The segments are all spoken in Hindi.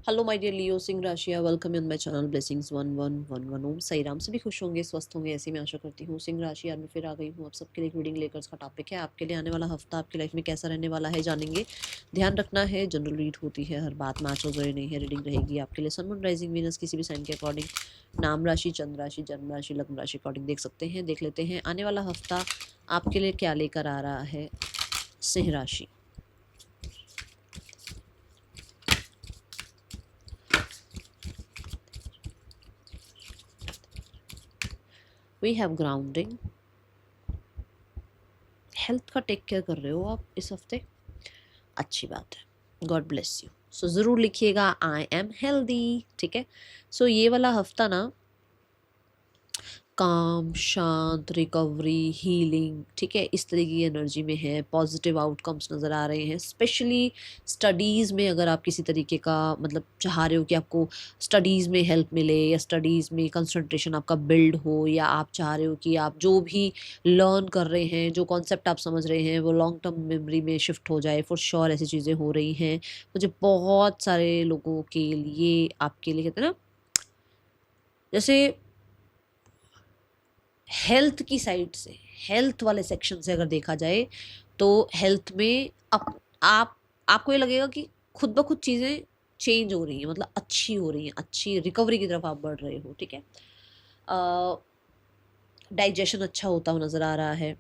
हेलो माय डियर लियो, सिंह राशिया, welcome in my channel blessings 1111 Om Sai Ram. सभी खुश होंगे, स्वस्थ होंगे, ऐसी मैं आशा करती हूँ। सिंह राशिया में फिर आ गई हूँ आप सबके लिए एक रीडिंग लेकर। इसका टॉपिक है आपके लिए आने वाला हफ्ता आपकी लाइफ में कैसा रहने वाला है, जानेंगे। ध्यान रखना है, जनरल रीड होती है, हर बात मैच हो जरूरी नहीं है। रीडिंग रहेगी आपके लिए सन मून राइजिंग वीनस किसी भी साइन के अकॉर्डिंग, नाम राशि, चंद्र राशि, जन्म राशि, लग्न राशि अकॉर्डिंग देख सकते हैं। देख लेते हैं आने वाला हफ्ता आपके लिए क्या लेकर आ रहा है सिंह राशि। वी हैव ग्राउंडिंग, हेल्थ का टेक केयर कर रहे हो आप इस हफ्ते, अच्छी बात है, गॉड ब्लेस यू। सो ज़रूर लिखिएगा आई एम हेल्दी, ठीक है। सो ये वाला हफ्ता ना काम, शांत, रिकवरी, हीलिंग, ठीक है, इस तरह की एनर्जी में है। पॉजिटिव आउटकम्स नज़र आ रहे हैं, स्पेशली स्टडीज़ में। अगर आप किसी तरीके का मतलब चाह रहे हो कि आपको स्टडीज़ में हेल्प मिले या स्टडीज़ में कंसंट्रेशन आपका बिल्ड हो, या आप चाह रहे हो कि आप जो भी लर्न कर रहे हैं, जो कॉन्सेप्ट आप समझ रहे हैं वो लॉन्ग टर्म मेमोरी में शिफ्ट हो जाए, फॉर श्योर ऐसी चीज़ें हो रही हैं। मुझे बहुत सारे लोगों के लिए, आपके लिए कहते हैं ना, जैसे हेल्थ की साइड से, हेल्थ वाले सेक्शन से अगर देखा जाए तो हेल्थ में आप आपको ये लगेगा कि खुद ब खुद चीज़ें चेंज हो रही हैं, मतलब अच्छी हो रही हैं, अच्छी रिकवरी की तरफ आप बढ़ रहे हो, ठीक है। डाइजेशन अच्छा होता हुआ नज़र आ रहा है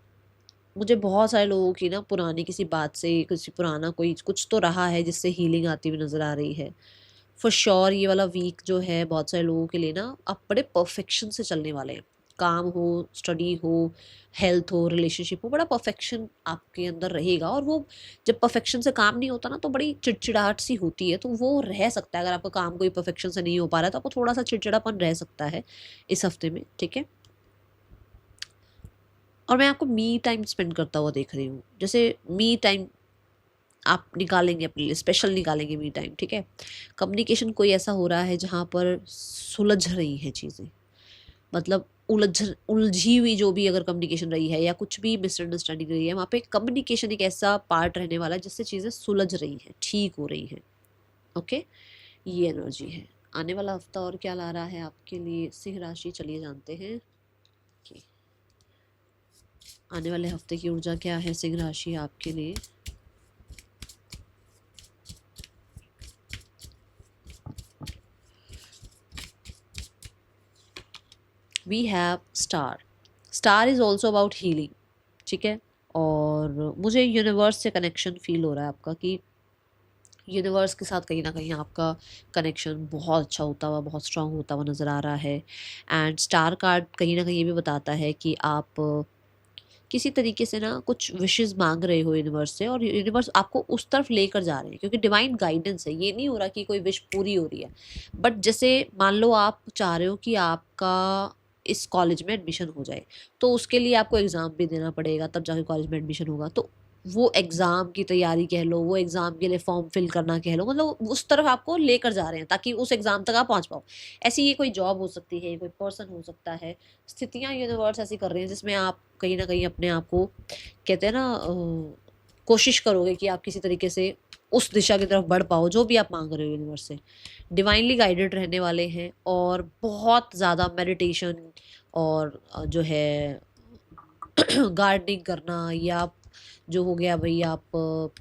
मुझे। बहुत सारे लोगों की ना पुरानी किसी बात से, किसी पुराना कोई कुछ तो रहा है जिससे हीलिंग आती हुई नज़र आ रही है। फॉर श्योर ये वाला वीक जो है बहुत सारे लोगों के लिए ना आप बड़े परफेक्शन से चलने वाले हैं। काम हो, स्टडी हो, हेल्थ हो, रिलेशनशिप हो, बड़ा परफेक्शन आपके अंदर रहेगा। और वो जब परफेक्शन से काम नहीं होता ना तो बड़ी चिड़चिड़ाहट सी होती है, तो वो रह सकता है। अगर आपका काम कोई परफेक्शन से नहीं हो पा रहा है तो आपको थोड़ा सा चिड़चिड़ापन रह सकता है इस हफ्ते में, ठीक है। और मैं आपको मी टाइम स्पेंड करता हुआ देख रही हूँ, जैसे मी टाइम आप निकालेंगे अपने लिए, स्पेशल निकालेंगे मी टाइम, ठीक है। कम्युनिकेशन कोई ऐसा हो रहा है जहाँ पर सुलझ रही हैं चीज़ें, मतलब उलझी हुई जो भी अगर कम्युनिकेशन रही है या कुछ भी मिसअंडरस्टैंडिंग रही है, वहाँ पे कम्युनिकेशन एक ऐसा पार्ट रहने वाला है जिससे चीज़ें सुलझ रही हैं, ठीक हो रही हैं, ओके। ये एनर्जी है। आने वाला हफ्ता और क्या ला रहा है आपके लिए सिंह राशि, चलिए जानते हैं कि आने वाले हफ्ते की ऊर्जा क्या है सिंह राशि आपके लिए। We have star, star is also about healing, ठीक है। और मुझे यूनिवर्स से कनेक्शन फील हो रहा है आपका, कि यूनिवर्स के साथ कहीं ना कहीं आपका कनेक्शन बहुत अच्छा होता हुआ, बहुत स्ट्रांग होता हुआ नज़र आ रहा है। एंड स्टार कार्ड कहीं ना कहीं ये भी बताता है कि आप किसी तरीके से ना कुछ विशेस मांग रहे हो यूनिवर्स से, और यूनिवर्स आपको उस तरफ लेकर जा रहे हैं, क्योंकि डिवाइन गाइडेंस है। ये नहीं हो रहा कि कोई विश पूरी हो रही है, बट जैसे मान लो आप चाह रहे हो कि आपका इस कॉलेज में एडमिशन हो जाए, तो उसके लिए आपको एग्ज़ाम भी देना पड़ेगा, तब जाके कॉलेज में एडमिशन होगा। तो वो एग्ज़ाम की तैयारी कह लो, वो एग्ज़ाम के लिए फॉर्म फिल करना कह लो, मतलब उस तरफ आपको लेकर जा रहे हैं ताकि उस एग्ज़ाम तक आप पहुंच पाओ। ऐसी ये कोई जॉब हो सकती है, ये कोई पर्सन हो सकता है, स्थितियाँ यूनिवर्स ऐसी कर रही हैं जिसमें आप कहीं ना कहीं अपने आप को, कहते हैं ना, कोशिश करोगे कि आप किसी तरीके से उस दिशा की तरफ बढ़ पाओ जो भी आप मांग रहे हो यूनिवर्स से। डिवाइनली गाइडेड रहने वाले हैं, और बहुत ज़्यादा मेडिटेशन और जो है गार्डनिंग करना, या जो हो गया भाई आप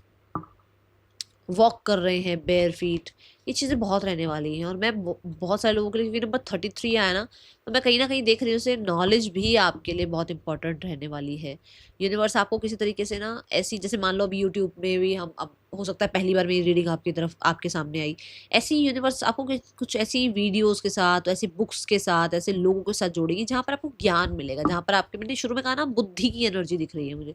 वॉक कर रहे हैं बेयर फीट, ये चीज़ें बहुत रहने वाली हैं। और मैं बहुत सारे लोगों के लिए, क्योंकि नंबर 33 आया ना, तो मैं कहीं ना कहीं देख रही हूँ उसे, नॉलेज भी आपके लिए बहुत इंपॉर्टेंट रहने वाली है। यूनिवर्स आपको किसी तरीके से ना ऐसी, जैसे मान लो अभी यूट्यूब में भी हम, अब हो सकता है पहली बार मेरी रीडिंग आपकी तरफ आपके सामने आई, ऐसी यूनिवर्स आपको कुछ ऐसी वीडियोज़ के साथ, ऐसी बुक्स के साथ, ऐसे लोगों के साथ जोड़ेगी जहाँ पर आपको ज्ञान मिलेगा, जहाँ पर आपके, मैंने शुरू में कहा ना, बुद्धि की एनर्जी दिख रही है मुझे,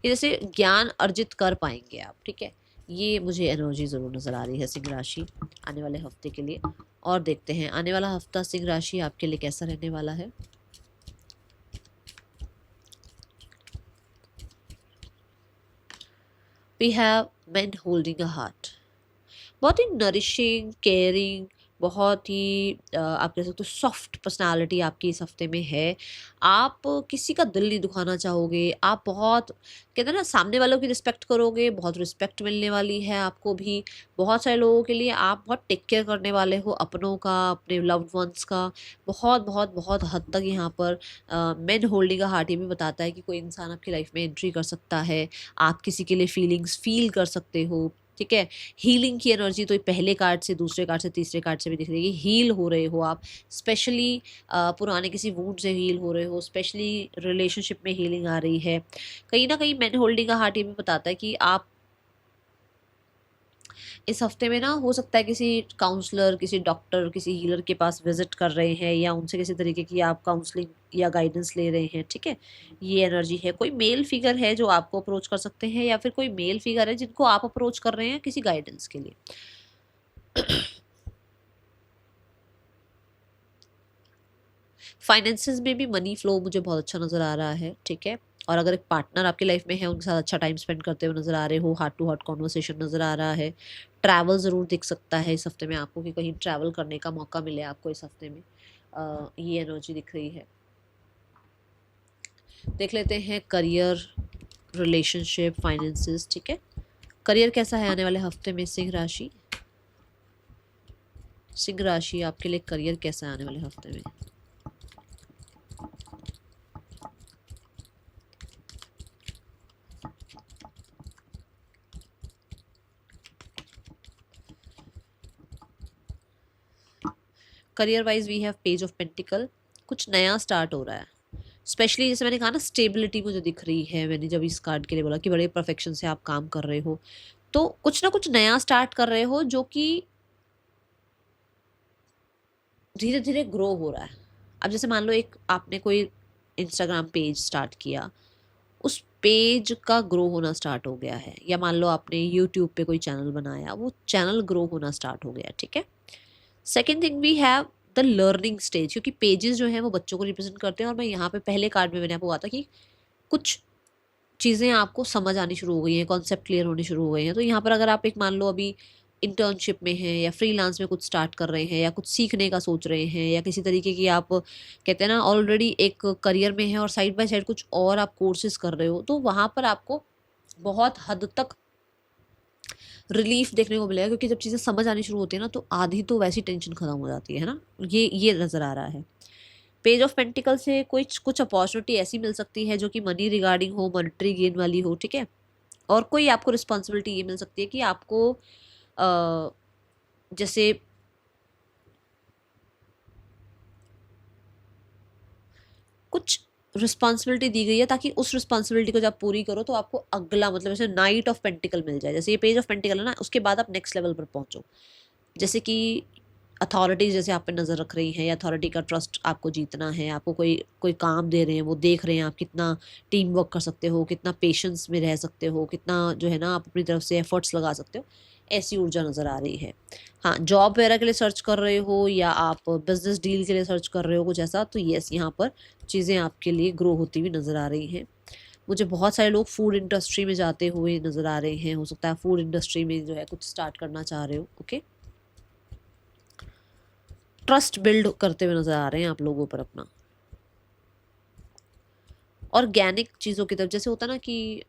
कि जैसे ज्ञान अर्जित कर पाएंगे आप, ठीक है। ये मुझे एनर्जी ज़रूर नज़र आ रही है सिंह राशि आने वाले हफ्ते के लिए। और देखते हैं आने वाला हफ्ता सिंह राशि आपके लिए कैसा रहने वाला है। We have man holding a heart, बहुत ही नरिशिंग, केयरिंग, बहुत ही आप कह सकते हो सॉफ्ट पर्सनालिटी आपकी इस हफ्ते में है। आप किसी का दिल नहीं दुखाना चाहोगे, आप बहुत कहते हैं ना सामने वालों की रिस्पेक्ट करोगे, बहुत रिस्पेक्ट मिलने वाली है आपको भी। बहुत सारे लोगों के लिए आप बहुत टेक केयर करने वाले हो अपनों का, अपने लव्ड वंस का। बहुत बहुत बहुत हद तक यहाँ पर मैन होल्डिंग का हार्ट ये भी बताता है कि कोई इंसान आपकी लाइफ में एंट्री कर सकता है, आप किसी के लिए फीलिंग्स फील कर सकते हो, ठीक है। हीलिंग की एनर्जी तो पहले कार्ड से, दूसरे कार्ड से, तीसरे कार्ड से भी दिख रही है। हील हो रहे हो आप, स्पेशली पुराने किसी वुंड से हील हो रहे हो, स्पेशली रिलेशनशिप में हीलिंग आ रही है। कहीं ना कहीं मैन होल्डिंग का हार्ट ये भी बताता है कि आप इस हफ्ते में ना हो सकता है किसी काउंसलर, किसी डॉक्टर, किसी हीलर के पास विजिट कर रहे हैं या उनसे किसी तरीके की आप काउंसलिंग या गाइडेंस ले रहे हैं, ठीक है। ये एनर्जी है। कोई मेल फिगर है जो आपको अप्रोच कर सकते हैं या फिर कोई मेल फिगर है जिनको आप अप्रोच कर रहे हैं किसी गाइडेंस के लिए। फाइनेंसेस में भी मनी फ्लो मुझे बहुत अच्छा नज़र आ रहा है, ठीक है। और अगर एक पार्टनर आपकी लाइफ में है, उनके साथ अच्छा टाइम स्पेंड करते हुए नज़र आ रहे हो, हार्ट टू हार्ट कॉन्वर्सेशन नज़र आ रहा है। ट्रैवल ज़रूर दिख सकता है इस हफ्ते में आपको कि कहीं ट्रैवल करने का मौका मिले आपको इस हफ्ते में। ये एनर्जी दिख रही है। देख लेते हैं करियर, रिलेशनशिप, फाइनेंसेस, ठीक है। करियर कैसा है आने वाले हफ्ते में सिंह राशि? सिंह राशि आपके लिए करियर कैसा है आने वाले हफ्ते में? Career wise we have page of pentacle. कुछ नया स्टार्ट हो रहा है, स्पेशली जैसे मैंने कहा ना स्टेबिलिटी मुझे दिख रही है। मैंने जब इस कार्ड के लिए बोला कि बड़े परफेक्शन से आप काम कर रहे हो, तो कुछ ना कुछ नया स्टार्ट कर रहे हो जो कि धीरे धीरे ग्रो हो रहा है। अब जैसे मान लो एक आपने कोई इंस्टाग्राम पेज स्टार्ट किया, उस पेज का ग्रो होना स्टार्ट हो गया है। या मान लो आपने यूट्यूब पे कोई चैनल बनाया, वो चैनल ग्रो होना स्टार्ट हो गया, ठीक है। Second thing we have the learning stage, क्योंकि पेजेस जो हैं वो बच्चों को रिप्रेजेंट करते हैं। और मैं यहाँ पे पहले कार्ड में मैंने आपको कहा था कि कुछ चीज़ें आपको समझ आनी शुरू हो गई हैं, कॉन्सेप्ट क्लियर होने शुरू हो गए हैं। तो यहाँ पर अगर आप एक मान लो अभी इंटर्नशिप में हैं या फ्रीलांस में कुछ स्टार्ट कर रहे हैं या कुछ सीखने का सोच रहे हैं या किसी तरीके की आप कहते हैं ना ऑलरेडी एक करियर में है और साइड बाय साइड कुछ और आप कोर्सेज कर रहे हो, तो वहाँ पर आपको बहुत हद तक रिलीफ देखने को मिलेगा। क्योंकि जब चीज़ें समझ आनी शुरू होती है ना, तो आधी तो वैसी टेंशन खत्म हो जाती है ना। ये नज़र आ रहा है। पेज ऑफ पेंटिकल से कुछ कुछ अपॉर्चुनिटी ऐसी मिल सकती है जो कि मनी रिगार्डिंग हो, मॉनेटरी गेन वाली हो, ठीक है। और कोई आपको रिस्पॉन्सिबिलिटी ये मिल सकती है कि आपको जैसे कुछ रिस्पॉन्सिबिलिटी दी गई है, ताकि उस रिस्पॉन्सिबिलिटी को जब पूरी करो तो आपको अगला मतलब जैसे नाइट ऑफ पेंटिकल मिल जाए। जैसे ये पेज ऑफ पेंटिकल है ना, उसके बाद आप नेक्स्ट लेवल पर पहुंचो। जैसे कि अथॉरिटीज़ जैसे आप पे नज़र रख रही हैं या अथॉरिटी का ट्रस्ट आपको जीतना है, आपको कोई कोई काम दे रहे हैं, वो देख रहे हैं आप कितना टीम वर्क कर सकते हो, कितना पेशेंस में रह सकते हो, कितना जो है ना आप अपनी तरफ से एफर्ट्स लगा सकते हो। ऐसी ऊर्जा नज़र आ रही है। हाँ, जॉब वगैरह के लिए सर्च कर रहे हो या आप बिजनेस डील के लिए सर्च कर रहे हो कुछ ऐसा, तो येस यहाँ पर चीज़ें आपके लिए ग्रो होती हुई नज़र आ रही हैं। मुझे बहुत सारे लोग फूड इंडस्ट्री में जाते हुए नज़र आ रहे हैं। हो सकता है फूड इंडस्ट्री में जो है कुछ स्टार्ट करना चाह रहे हो, ओके। ट्रस्ट बिल्ड करते हुए नज़र आ रहे हैं आप लोगों पर अपना। ऑर्गेनिक चीज़ों की तरफ, जैसे होता ना कि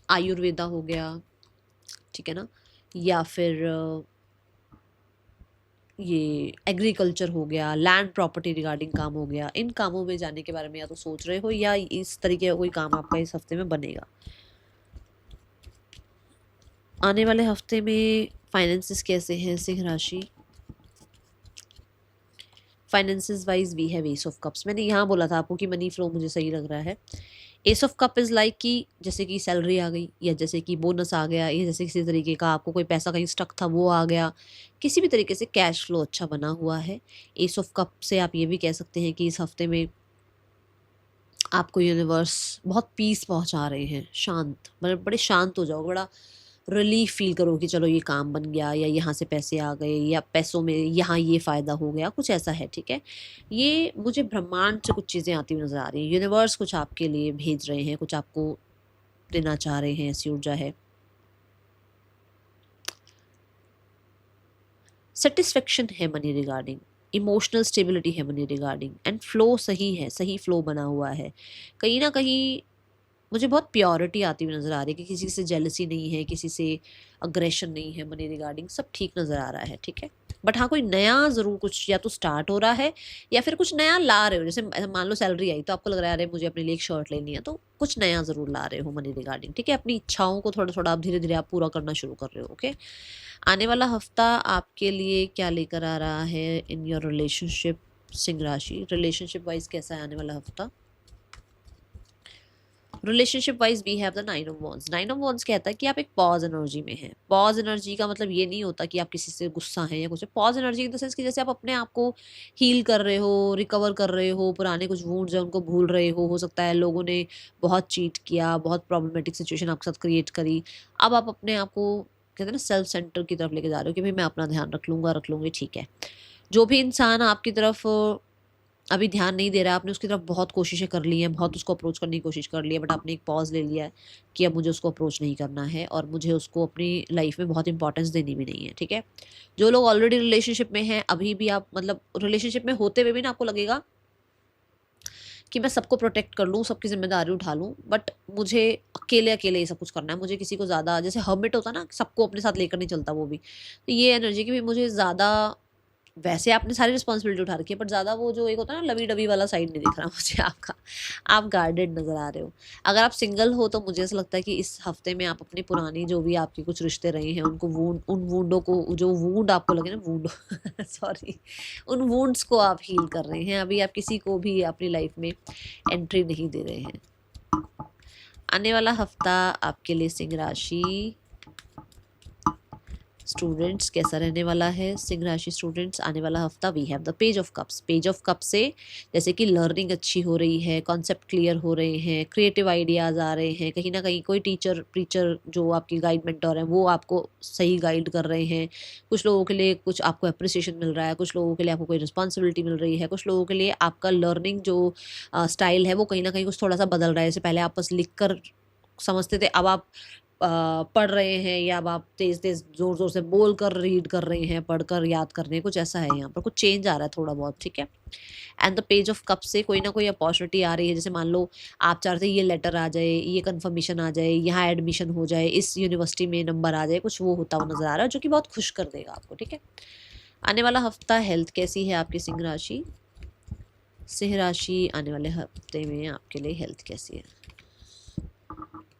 आयुर्वेदा हो गया, ठीक है ना, या फिर ये एग्रीकल्चर हो गया, लैंड प्रॉपर्टी रिगार्डिंग काम हो गया। इन कामों में जाने के बारे में या तो सोच रहे हो या इस तरीके का कोई काम आपका इस हफ्ते में बनेगा। आने वाले हफ्ते में फाइनेंसेस कैसे हैं सिंह राशि? Finances wise we have ace of cups. मैंने यहाँ बोला था आपको कि मनी फ्लो मुझे सही लग रहा है। S of cup is like कि जैसे कि सैलरी आ गई, या जैसे कि बोनस आ गया, या जैसे किसी तरीके का आपको कोई पैसा कहीं स्टक था वो आ गया। किसी भी तरीके से कैश फ्लो अच्छा बना हुआ है। एस ऑफ कप से आप ये भी कह सकते हैं कि इस हफ्ते में आपको यूनिवर्स बहुत पीस पहुंचा रहे हैं। शांत, मतलब बड़े शांत हो जाओ, बड़ा रिलीफ फील करो कि चलो ये काम बन गया, या यहाँ से पैसे आ गए, या पैसों में यहाँ ये फ़ायदा हो गया, कुछ ऐसा है, ठीक है। ये मुझे ब्रह्मांड से कुछ चीज़ें आती हुई नज़र आ रही हैं। यूनिवर्स कुछ आपके लिए भेज रहे हैं, कुछ आपको देना चाह रहे हैं, ऐसी ऊर्जा है। सेटिस्फेक्शन है मनी रिगार्डिंग, इमोशनल स्टेबिलिटी है मनी रिगार्डिंग, एंड फ्लो सही है, सही फ्लो बना हुआ है। कहीं ना कहीं मुझे बहुत प्योरिटी आती हुई नज़र आ रही है कि किसी से जेलसी नहीं है, किसी से अग्रेशन नहीं है मनी रिगार्डिंग, सब ठीक नज़र आ रहा है, ठीक है। बट हाँ, कोई नया ज़रूर कुछ या तो स्टार्ट हो रहा है या फिर कुछ नया ला रहे हो। जैसे मान लो सैलरी आई तो आपको लग रहा है अरे मुझे अपने लिए एक शर्ट लेनी है, तो कुछ नया ज़रूर ला रहे हो मनी रिगार्डिंग, ठीक है। अपनी इच्छाओं को थोड़ा थोड़ा आप धीरे धीरे आप पूरा करना शुरू कर रहे हो, ओके। आने वाला हफ्ता आपके लिए क्या लेकर आ रहा है इन योर रिलेशनशिप, सिंह राशि। रिलेशनशिप वाइज कैसा है आने वाला हफ्ता? Relationship wise we have the 9 of wands. 9 of wands कहता है कि आप एक पॉज एनर्जी में हैं। पॉज एनर्जी का मतलब ये नहीं होता कि आप किसी से गुस्सा हैं या कुछ। Pause energy in the sense कि जैसे आप अपने आप को हील कर रहे हो, रिकवर कर रहे हो, पुराने कुछ वुंड्स हैं उनको भूल रहे हो सकता है लोगों ने बहुत चीट किया, बहुत प्रॉब्लमेटिक सिचुएशन आपके साथ क्रिएट करी। अब आप अपने आप को कहते हैं ना सेल्फ सेंटर की तरफ लेके जा रहे हो कि भाई मैं अपना ध्यान रख लूँगा, रख लूँगी, ठीक है। जो भी इंसान आपकी तरफ अभी ध्यान नहीं दे रहा, आपने उसकी तरफ बहुत कोशिशें कर ली हैं, बहुत उसको अप्रोच करने की कोशिश कर ली है, बट आपने एक पॉज़ ले लिया है कि अब मुझे उसको अप्रोच नहीं करना है और मुझे उसको अपनी लाइफ में बहुत इंपॉर्टेंस देनी भी नहीं है, ठीक है। जो लोग ऑलरेडी रिलेशनशिप में हैं, अभी भी आप मतलब रिलेशनशिप में होते हुए भी ना आपको लगेगा कि मैं सबको प्रोटेक्ट कर लूँ, सबकी ज़िम्मेदारी उठा लूँ, बट मुझे अकेले-अकेले ये सब कुछ करना है। मुझे किसी को ज़्यादा जैसे हर्मिट होता है ना, सबको अपने साथ लेकर नहीं चलता वो भी। तो ये एनर्जी कि भई मुझे ज़्यादा वैसे आपने सारी रिस्पॉन्सिबिलिटी उठा रखी है, बट ज़्यादा वो जो एक होता है ना लवी-डवी वाला साइड नहीं दिख रहा मुझे आपका। आप गार्डेड नज़र आ रहे हो। अगर आप सिंगल हो तो मुझे ऐसा लगता है कि इस हफ्ते में आप अपनी पुरानी जो भी आपके कुछ रिश्ते रहे हैं उनको उन वुंडों को, जो वुंड आपको लगे ना वुंड सॉरी, उन वुंड्स को आप हील कर रहे हैं। अभी आप किसी को भी अपनी लाइफ में एंट्री नहीं दे रहे हैं। आने वाला हफ्ता आपके लिए सिंह राशि स्टूडेंट्स कैसा रहने वाला है? सिंह राशि स्टूडेंट्स आने वाला हफ्ता we have the page of cups. Page of cup से जैसे कि लर्निंग अच्छी हो रही है, कॉन्सेप्ट क्लियर हो रहे हैं, क्रिएटिव आइडियाज़ आ रहे हैं, कहीं ना कहीं कोई टीचर प्रीचर जो आपकी गाइड मेंटोर है वो आपको सही गाइड कर रहे हैं। कुछ लोगों के लिए कुछ आपको अप्रिसिएशन मिल रहा है, कुछ लोगों के लिए आपको कोई रिस्पॉन्सिबिलिटी मिल रही है, कुछ लोगों के लिए आपका लर्निंग जो स्टाइल है वो कहीं ना कहीं कुछ थोड़ा सा बदल रहा है। जैसे पहले आप बस लिख कर समझते थे, अब आप पढ़ रहे हैं या अब आप तेज़-तेज़ ज़ोर-ज़ोर से बोल कर रीड कर रहे हैं, पढ़कर याद कर रहे हैं, कुछ ऐसा है यहाँ पर, कुछ चेंज आ रहा है थोड़ा बहुत, ठीक है। And the page of cup से कोई ना कोई अपॉर्चुनिटी आ रही है। जैसे मान लो आप चाह रहे थे ये लेटर आ जाए, ये कन्फर्मेशन आ जाए, यहाँ एडमिशन हो जाए, इस यूनिवर्सिटी में नंबर आ जाए, कुछ वो होता हुआ नज़र आ रहा है जो कि बहुत खुश कर देगा आपको, ठीक है। आने वाला हफ्ता हेल्थ कैसी है आपकी सिंह राशि? सिंह राशि आने वाले हफ्ते में आपके लिए हेल्थ कैसी है?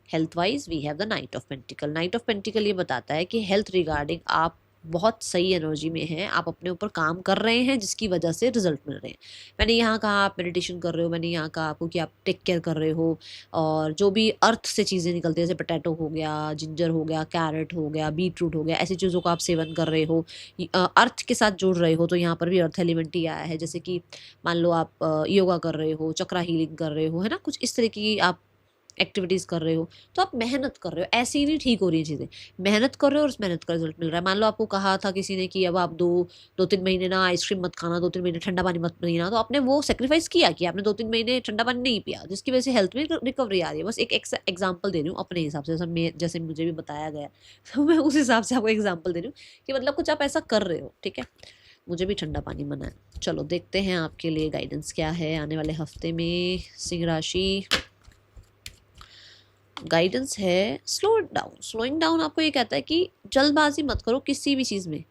Health wise we have the knight of pentacle. Knight of pentacle ये बताता है कि हेल्थ रिगार्डिंग आप बहुत सही एनर्जी में हैं, आप अपने ऊपर काम कर रहे हैं जिसकी वजह से रिजल्ट मिल रहे हैं। मैंने यहाँ कहा आप मेडिटेशन कर रहे हो, मैंने यहाँ कहा आपको कि आप टेक केयर कर रहे हो, और जो भी अर्थ से चीज़ें निकलती है जैसे पोटैटो हो गया, जिंजर हो गया, कैरेट हो गया, बीट रूट हो गया, ऐसी चीज़ों का आप सेवन कर रहे हो, अर्थ के साथ जुड़ रहे हो। तो यहाँ पर भी अर्थ एलिमेंट ही आया है। जैसे कि मान लो आप योगा कर रहे हो, चक्रा हीलिंग कर रहे हो, है ना, कुछ इस तरह की आप एक्टिविटीज़ कर रहे हो, तो आप मेहनत कर रहे हो, ऐसे ही नहीं ठीक हो रही है चीज़ें। मेहनत कर रहे हो और उस मेहनत का रिज़ल्ट मिल रहा है। मान लो आपको कहा था किसी ने कि अब आप 2-3 महीने ना आइसक्रीम मत खाना, 2-3 महीने ठंडा पानी मत पीना, तो आपने वो सैक्रिफाइस किया कि आपने 2-3 महीने ठंडा पानी नहीं पिया, जिसकी वजह से हेल्थ में रिकवरी आ रही है। बस एक एग्ज़ाम्पल दे रही हूँ अपने हिसाब से, जैसे मुझे भी बताया गया, तो मैं उस हिसाब से आपको एग्ज़ाम्पल दे रही हूँ कि मतलब कुछ आप ऐसा कर रहे हो, ठीक है। मुझे भी ठंडा पानी मना है। चलो देखते हैं आपके लिए गाइडेंस क्या है आने वाले हफ्ते में सिंह राशि। गाइडेंस है स्लो डाउन। स्लोइंग डाउन आपको ये कहता है कि जल्दबाजी मत करो किसी भी चीज़ में।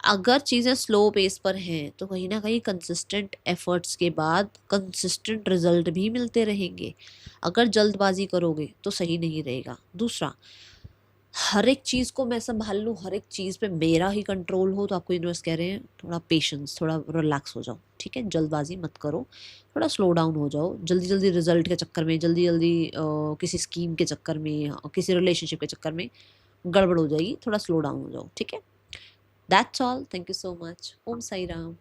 अगर चीज़ें स्लो पेस पर हैं तो कहीं ना कहीं कंसिस्टेंट एफर्ट्स के बाद कंसिस्टेंट रिजल्ट भी मिलते रहेंगे। अगर जल्दबाजी करोगे तो सही नहीं रहेगा। दूसरा, हर एक चीज़ को मैं संभाल लूँ, हर एक चीज़ पे मेरा ही कंट्रोल हो, तो आपको यूनिवर्स कह रहे हैं थोड़ा पेशेंस, थोड़ा रिलैक्स हो जाओ, ठीक है। जल्दबाजी मत करो, थोड़ा स्लो डाउन हो जाओ। जल्दी जल्दी रिजल्ट के चक्कर में, जल्दी जल्दी किसी स्कीम के चक्कर में, किसी रिलेशनशिप के चक्कर में गड़बड़ हो जाएगी। थोड़ा स्लो डाउन हो जाओ, ठीक है। That's all. Thank you so much. Om Sai Ram.